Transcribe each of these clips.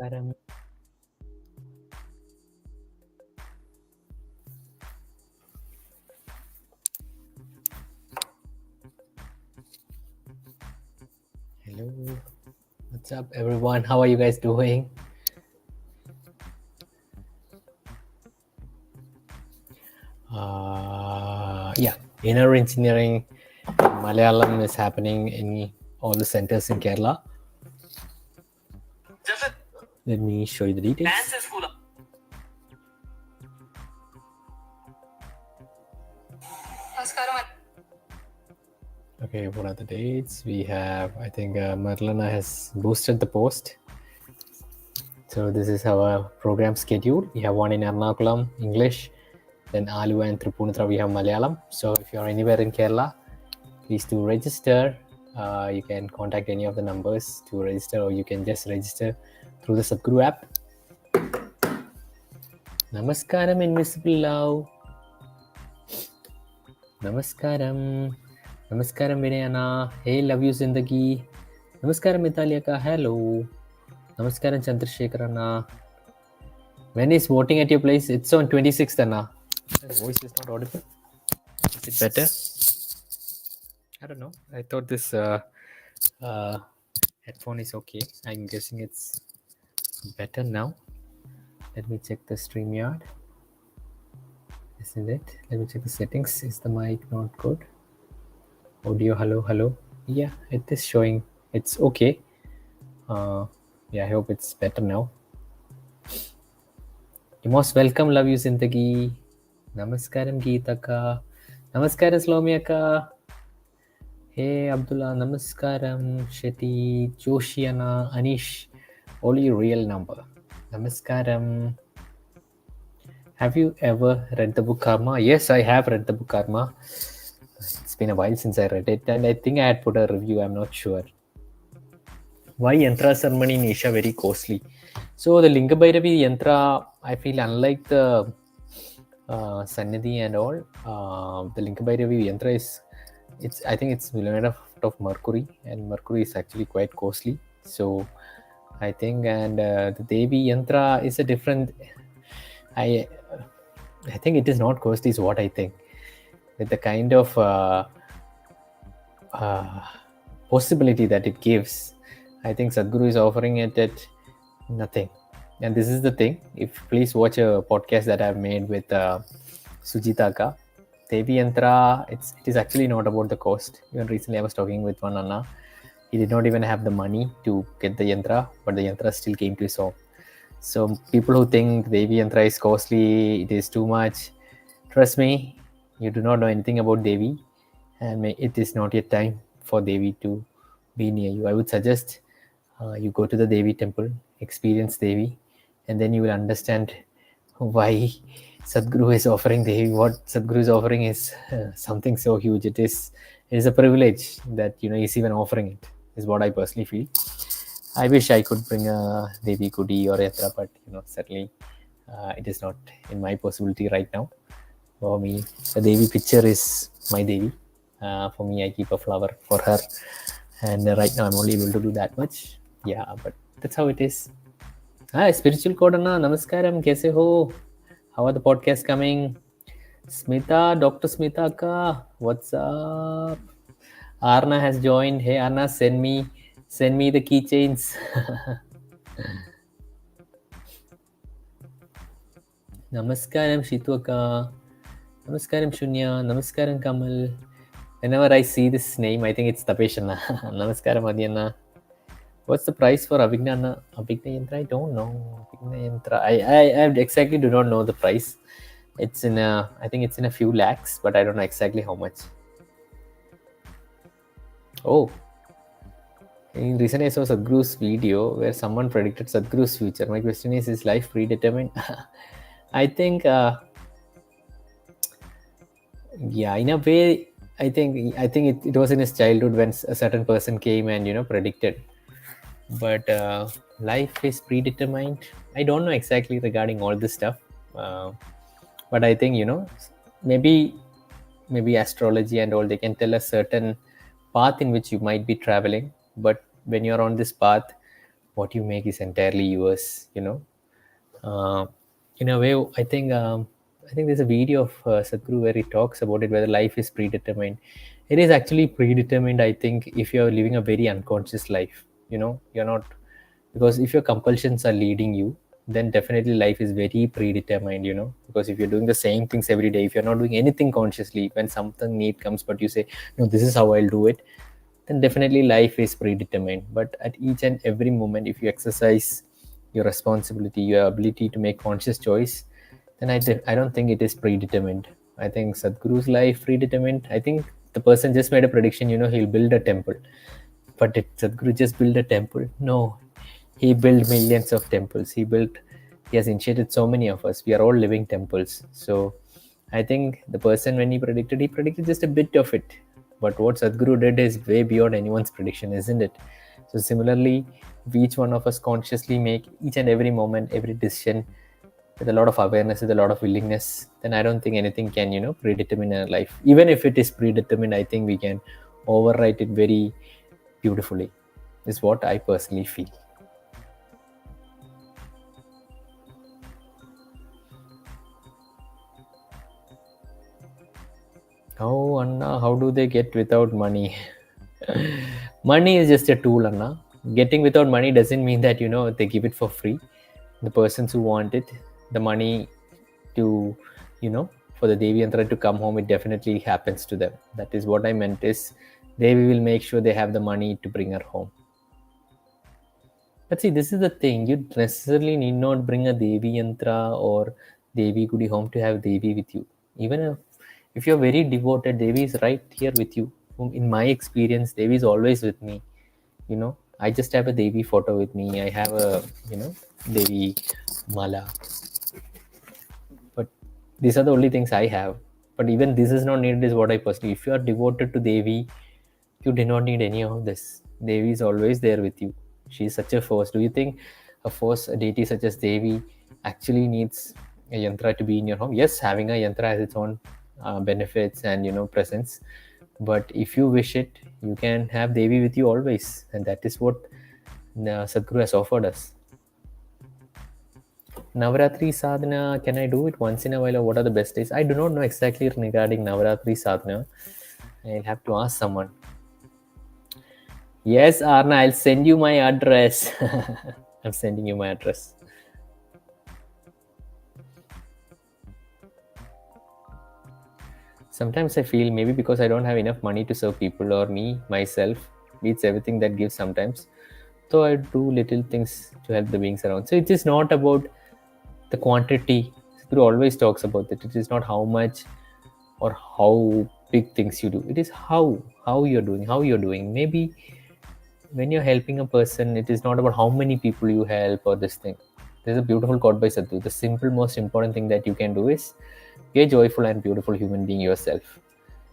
Namaskaram. Hello. What's up, everyone? How are you guys doing? Inner engineering Malayalam is happening in all the centers in Kerala. Let me show you the details. Okay, what are the dates? We have, I think Marlana has boosted the post. So this is our program schedule. We have one in Ernakulam, English. Then Alua and Tripunithura, we have Malayalam. So if you're anywhere in Kerala, please do register. You can contact any of the numbers to register, or you can just register through the Sadhguru app. Namaskaram, Invisible Love. Namaskaram. Namaskaram, Vinayana. Hey, love you, Zindagi. Namaskaram, Italiaka. Hello. Namaskaram, Chandrasekharana. When is voting at your place? It's on 26th, Anna. My voice is not audible. Is it better? I don't know. I thought this headphone is okay. I'm guessing it's better now. Let me check the StreamYard. Isn't it? Let me check the settings. Is the mic not good? Audio, hello. Yeah, it is showing. It's okay. I hope it's better now. You're most welcome. Love you, Zindagi. Namaskaram, Geetaka. Namaskaram, Slomiaka. Hey, Abdullah. Namaskaram, Shetty, Joshiana, Anish. Only real number. Namaskaram. Have you ever read the book Karma? Yes, I have read the book Karma. It's been a while since I read it, and I think I had put a review. I'm not sure. Why Yantra ceremony in Asia very costly? So the Linga Bhairavi Yantra, I feel unlike the Sannidhi and all, the Linga Bhairavi Yantra is, I think it's made out of mercury, and mercury is actually quite costly. So I think, and the Devi Yantra is a different. I think it is not costly, is what I think. With the kind of possibility that it gives, I think Sadhguru is offering it at nothing. And this is the thing. If please watch a podcast that I've made with Sujita Ka, Devi Yantra, it is actually not about the cost. Even recently I was talking with one Anna. He did not even have the money to get the Yantra, but the Yantra still came to his home. So people who think Devi Yantra is costly, it is too much, trust me, you do not know anything about Devi, and it is not yet time for Devi to be near you. I would suggest you go to the Devi temple, experience Devi, and then you will understand why Sadhguru is offering Devi. What Sadhguru is offering is something so huge. It is a privilege that he's even offering it, is what I personally feel. I wish I could bring a Devi Kudi or Yatra, but certainly it is not in my possibility right now. For me, the Devi picture is my Devi. For me, I keep a flower for her, and right now I'm only able to do that much. Yeah, but that's how it is. Hi, Spiritual Kodana, Namaskaram, kaise ho? How are the podcasts coming? Smita, Dr. Smita ka, what's up? Arna has joined. Hey Arna, send me the keychains. Namaskaram Shitwaka. Namaskaram Shunya. Namaskaram Kamal. Whenever I see this name, I think it's Tapeshana. Namaskaram Adhyana. What's the price for Avigna Yantra? I don't know. Avigna Yantra. I exactly do not know the price. It's I think it's in a few lakhs, but I don't know exactly how much. Oh. In recent I saw Sadhguru's video where someone predicted Sadhguru's future. My question is life predetermined? I think, in a way, I think it was in his childhood when a certain person came and predicted. But life is predetermined. I don't know exactly regarding all this stuff, but I think maybe astrology and all, they can tell a certain path in which you might be traveling. But when you're on this path, what you make is entirely yours, uh, in a way. I think there's a video of Sadhguru where he talks about it, whether life is predetermined. It is actually predetermined, I think, if you're living a very unconscious life. You're not, because if your compulsions are leading you, then definitely life is very predetermined. Because if you're doing the same things every day, if you're not doing anything consciously, when something need comes, but you say, no, this is how I'll do it, then definitely life is predetermined. But at each and every moment, if you exercise your responsibility, your ability to make conscious choice, then I don't think it is predetermined. I think Sadhguru's life predetermined. I think the person just made a prediction, he'll build a temple. But did Sadhguru just build a temple? No. He built millions of temples. He has initiated so many of us. We are all living temples. So I think the person, when he predicted just a bit of it. But what Sadhguru did is way beyond anyone's prediction, isn't it? So similarly, if each one of us consciously make each and every moment, every decision with a lot of awareness, with a lot of willingness, then I don't think anything can, predetermine our life. Even if it is predetermined, I think we can overwrite it very beautifully, is what I personally feel. Oh, Anna, how do they get without money? Money is just a tool, Anna. Getting without money doesn't mean that, they give it for free. The persons who want it, the money to, for the Devi Yantra to come home, it definitely happens to them. That is what I meant is Devi will make sure they have the money to bring her home. But see, this is the thing. You necessarily need not bring a Devi Yantra or Devi Gudi home to have Devi with you. Even if you're very devoted, Devi is right here with you. In my experience, Devi is always with me. I just have a Devi photo with me. I have a, Devi mala. But these are the only things I have. But even this is not needed, is what I personally. If you are devoted to Devi, you do not need any of this. Devi is always there with you. She is such a force. Do you think a force, a deity such as Devi, actually needs a yantra to be in your home? Yes, having a yantra has its own benefits and presence. But if you wish it, you can have Devi with you always, and that is what Sadhguru has offered us. Navaratri sadhana, can I do it once in a while, or what are the best days? I do not know exactly regarding Navaratri sadhana. I'll have to ask someone. Yes, Arna, I'll send you my address. I'm sending you my address. Sometimes I feel maybe because I don't have enough money to serve people, or me, myself, beats everything that gives sometimes. So I do little things to help the beings around. So it is not about the quantity. Guru always talks about that. It is not how much or how big things you do. It is how you're doing. Maybe when you're helping a person, it is not about how many people you help or this thing. There's a beautiful quote by Sadhu. The simple, most important thing that you can do is be a joyful and beautiful human being yourself.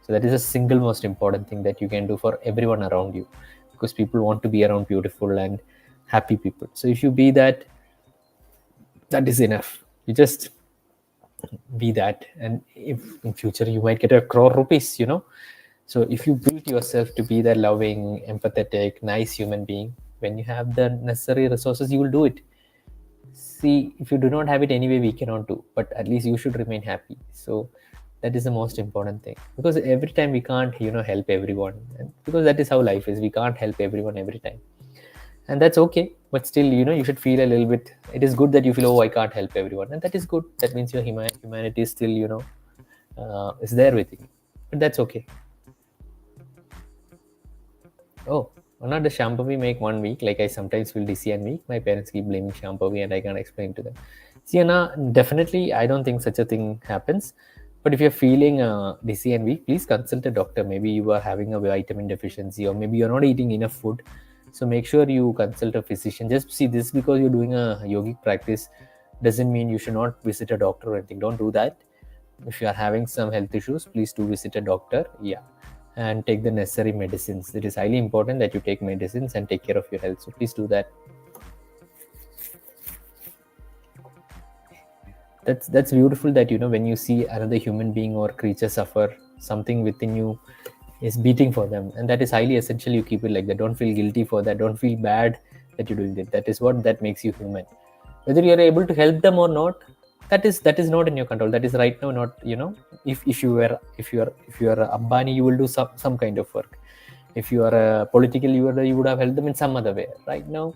So that is the single most important thing that you can do for everyone around you, because people want to be around beautiful and happy people. So if you be that, that is enough. You just be that, and if in future you might get a crore rupees, So if you build yourself to be that loving, empathetic, nice human being, when you have the necessary resources, you will do it. See, if you do not have it anyway, we cannot do, but at least you should remain happy. So that is the most important thing, because every time we can't, help everyone, and because that is how life is. We can't help everyone every time, and that's okay. But still, you should feel a little bit. It is good that you feel, oh, I can't help everyone, and that is good. That means your humanity is still, is there with you, but that's okay. Oh, not the Shambhavi make 1 week. Like I sometimes feel dizzy and weak. My parents keep blaming Shambhavi and I can't explain to them. See, Anna, definitely I don't think such a thing happens. But if you're feeling dizzy and weak, please consult a doctor. Maybe you are having a vitamin deficiency, or maybe you're not eating enough food. So make sure you consult a physician. Just see, this because you're doing a yogic practice doesn't mean you should not visit a doctor or anything. Don't do that. If you are having some health issues, please do visit a doctor. Yeah, and take the necessary medicines. It is highly important that you take medicines and take care of your health. So please do that. That's beautiful that when you see another human being or creature suffer, something within you is beating for them, and that is highly essential. You keep it like that. Don't feel guilty for that. Don't feel bad that you're doing it. That is what that makes you human. Whether you're able to help them or not, that is not in your control. That is right now not, if you are Ambani, you will do some kind of work. If you are a political, you would have helped them in some other way. Right now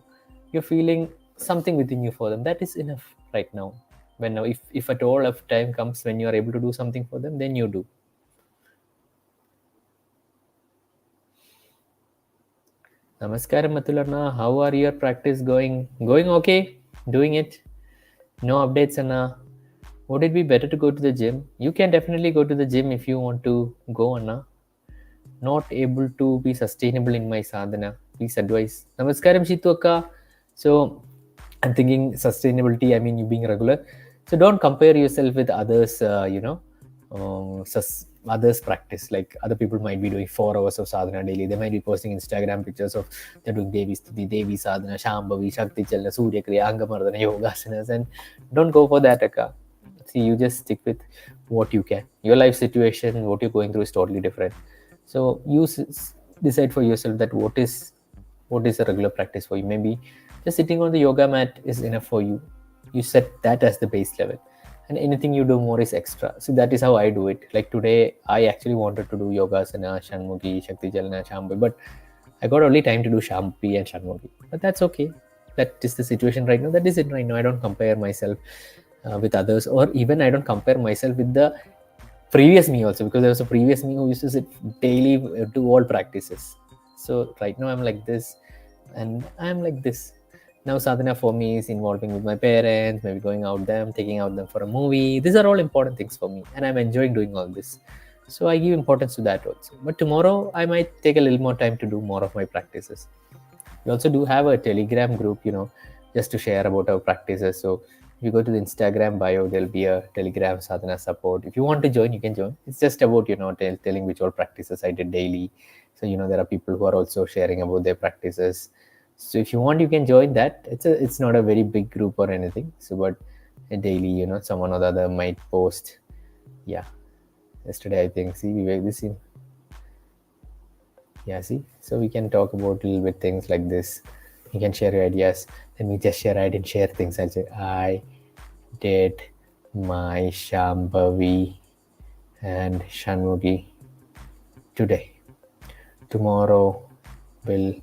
you're feeling something within you for them. That is enough right now. When now, if at all of time comes when you are able to do something for them, then you do. Namaskaram, Matularna. How are your practice going? Going okay? Doing it? No updates, Anna. Would it be better to go to the gym? You can definitely go to the gym if you want to go, Anna. Not able to be sustainable in my sadhana. Please advise. Namaskaram, Shitu Akka. So, I'm thinking sustainability, I mean, you being regular. So, don't compare yourself with others, others practice. Like other people might be doing 4 hours of sadhana daily. They might be posting Instagram pictures of they're doing Devi Stuti, Devi Sadhana, Shambhavi, Shakti Chalana, Surya Kriya, Angamardana, Yogasanas, and don't go for that, Akka. See, you just stick with what you can. Your life situation, what you're going through is totally different. So you decide for yourself that what is a regular practice for you. Maybe just sitting on the yoga mat is enough for you. You set that as the base level, and anything you do more is extra. So that is how I do it. Like today I actually wanted to do yogasana, Shanmukhi, Shakti Jalana, Shambhavi, but I got only time to do Shambhavi and Shanmukhi. But that's okay. That is the situation right now. That is it right now. I don't compare myself with others, or even I don't compare myself with the previous me also, because there was a previous me who used to sit daily, do all practices. So right now I'm like this, and I'm like this. Now sadhana for me is involving with my parents, maybe going out them, taking out them for a movie. These are all important things for me, and I'm enjoying doing all this. So I give importance to that also. But tomorrow I might take a little more time to do more of my practices. We also do have a Telegram group, just to share about our practices. So if you go to the Instagram bio, there'll be a Telegram sadhana support. If you want to join, you can join. It's just about, telling which all practices I did daily. So, there are people who are also sharing about their practices. So if you want, you can join that. It's not a very big group or anything. So, but daily, someone or the other might post. Yeah. Yesterday, I think, see, we were this in. Yeah, see, so we can talk about a little bit things like this. You can share your ideas. Let me just share. I didn't share things. I'll say I did my Shambhavi and Shanmukhi today. Tomorrow will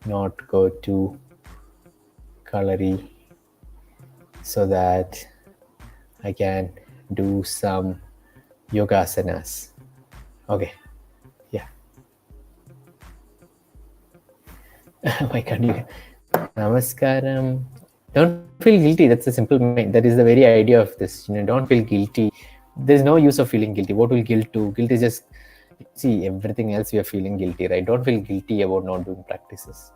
not go to Kalari so that I can do some yogasanas. Okay. Yeah. My God, Namaskaram. Don't feel guilty. That's a simple mind. That is the very idea of this. Don't feel guilty. There's no use of feeling guilty. What will guilt do? Guilt is just, see, everything else we are feeling guilty, right? Don't feel guilty about not doing practices.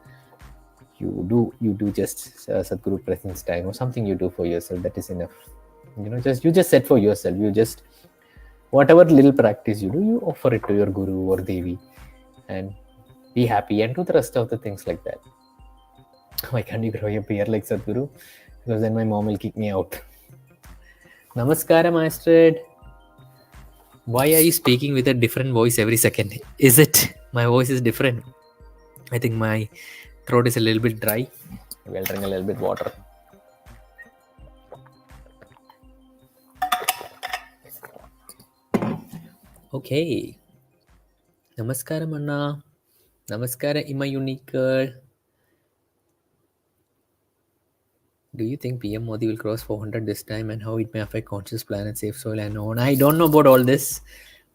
You do just Sadguru presence time or something you do for yourself. That is enough. You just set for yourself. You just, whatever little practice you do, you offer it to your Guru or Devi, and be happy and do the rest of the things like that. Why can't you grow your beard like Sadhguru? Because then my mom will kick me out. Namaskaram, Astrid. Why are you speaking with a different voice every second? Is it my voice is different? I think my throat is a little bit dry. Maybe I'll drink a little bit water. Okay. Namaskaram, Anna. Namaskaram, Ima Unique Girl. Do you think PM Modi will cross 400 this time, and how it may affect conscious planet, safe soil, and on? I don't know about all this,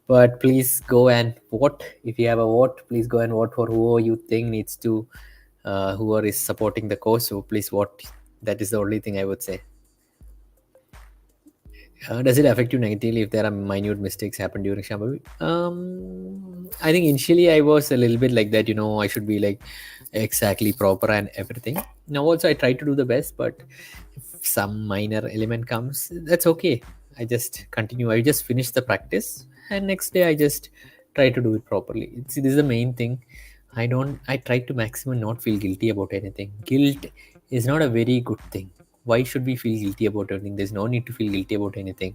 but please go and vote. If you have a vote, please go and vote for who you think needs to, whoever is supporting the cause. So please vote. That is the only thing I would say. Does it affect you negatively if there are minute mistakes happen during Shambhavi? I think initially I was a little bit like that, I should be like exactly proper and everything. Now also I try to do the best, but if some minor element comes, that's okay. I just continue. I just finish the practice, and next day I just try to do it properly. See, this is the main thing. I try to maximum not feel guilty about anything. Guilt is not a very good thing. Why should we feel guilty about anything? There's no need to feel guilty about anything.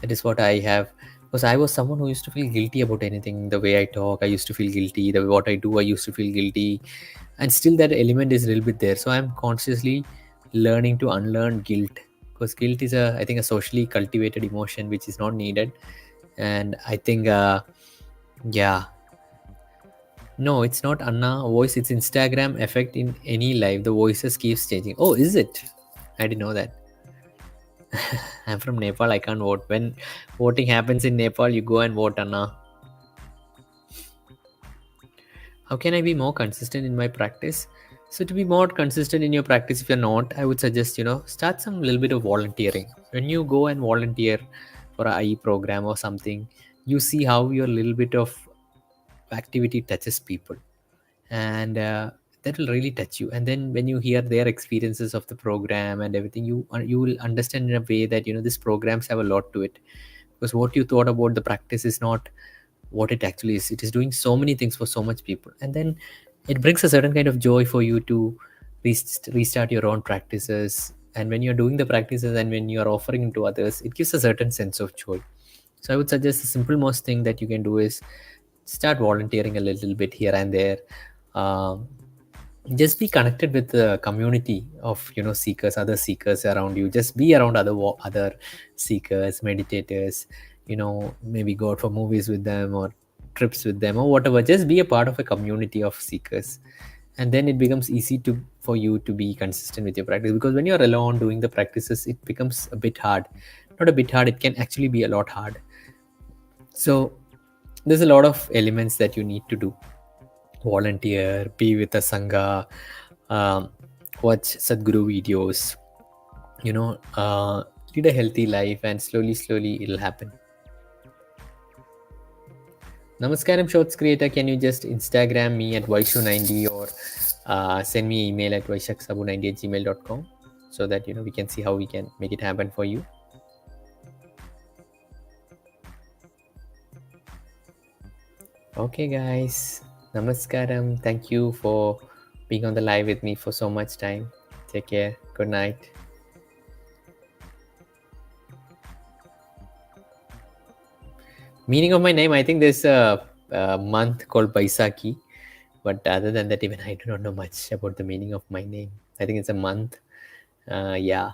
That is what I have Because I was someone who used to feel guilty about anything. The way I talk, I used to feel guilty. The way what I do, I used to feel guilty, and still that element is a little bit there. So I'm consciously learning to unlearn guilt, because guilt is a, I think, a socially cultivated emotion which is not needed. And I think yeah, no, it's not Anna voice, it's Instagram effect in any live. The voices keeps changing. Oh, is it? I didn't know that. I'm from Nepal, I can't vote. When voting happens in Nepal, you go and vote, Anna. How can I be more consistent in my practice? So to be more consistent in your practice, if you're not, I would suggest, start some little bit of volunteering. When you go and volunteer for a IE program or something, you see how your little bit of activity touches people, and that will really touch you. And then when you hear their experiences of the program and everything, you will understand in a way that these programs have a lot to it, because what you thought about the practice is not what it actually is. It is doing so many things for so much people, and then it brings a certain kind of joy for you to restart your own practices. And when you're doing the practices and when you're offering to others, it gives a certain sense of joy. So I would suggest the simple most thing that you can do is start volunteering a little bit here and there. um, just be connected with the community of seekers, other seekers around you. Just be around other seekers, meditators, maybe go out for movies with them or trips with them or whatever. Just be a part of a community of seekers, and then it becomes easy to for you to be consistent with your practice. Because when you're alone doing the practices, it becomes a bit hard. Not a bit hard, it can actually be a lot hard. So there's a lot of elements that you need to do: volunteer, be with a sangha, um, watch Sadhguru videos, lead a healthy life, and slowly it'll happen. Namaskaram, Shorts Creator. Can you just Instagram me at Vaisu90 or send me an email at vaishaksabu90@gmail.com, so that we can see how we can make it happen for you. Okay, guys. Namaskaram. Thank you for being on the live with me for so much time. Take care. Good night. Meaning of my name, I think there's a month called Baisakhi. But other than that, even I do not know much about the meaning of my name. I think it's a month. Yeah.